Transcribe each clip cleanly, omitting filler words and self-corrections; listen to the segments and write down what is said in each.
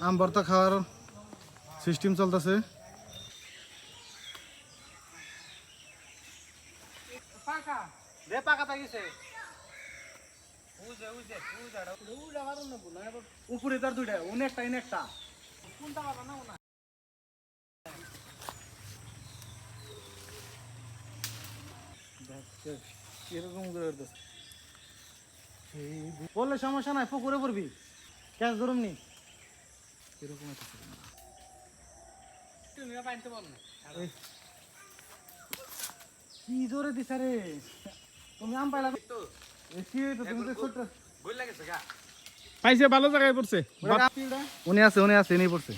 আম ভর্তা খাওয়ার সিস্টেম চলতেছে। উপরে তার দুইটা অনেকটা অনেকটা এরকম বললে সমস্যা নাই, পুকুরে পড়বি, ক্যাশ ধরুন নি এরকম কি জোরে দিছে রে তুমি আম পাইলা কি হইতো তুমি তো ছোট পাইছে ভালো জায়গায় পড়ছে। উনি আছে এনেই পড়ছে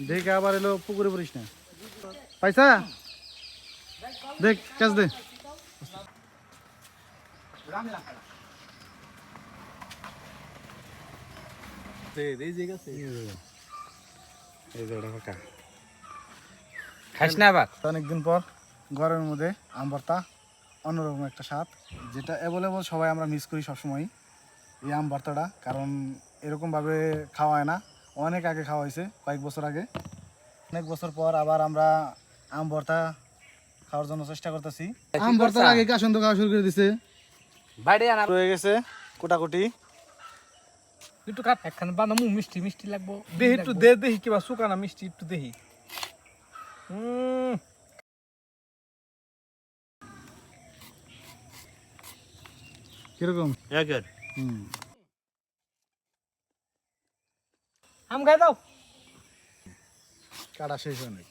দেখে আবার এলো পুকুরে পড়িস না। পাইসা দেখ ক্যাশ দে। খাইস না আবার? অনেকদিন পর গরমের মধ্যে আম ভর্তা অন্যরকম একটা স্বাদ, যেটা অ্যাভেলেবল সবাই আমরা মিস করি সবসময় এই আম ভর্তাটা, কারণ এরকমভাবে খাওয়া হয় না। অনেক আগে খাওয়া হয়েছে, কয়েক বছর আগে। অনেক বছর পর আবার আমরা আম ভর্তা খাওয়ার জন্য চেষ্টা করতেছি। আম ভর্তার আগে কাসন্দ খাওয়া শুরু করে দিছে, বাইরে আনা রয়ে গেছে কোটাকুটি। একটু কাট একখান বানামু, মিষ্টি মিষ্টি লাগবো। দেহি একটু দে, দেখি কিবা শুকানা মিষ্টি একটু দেখি। কিরকম একের আম খাই দাও। কাটা শেষ হয় নাই।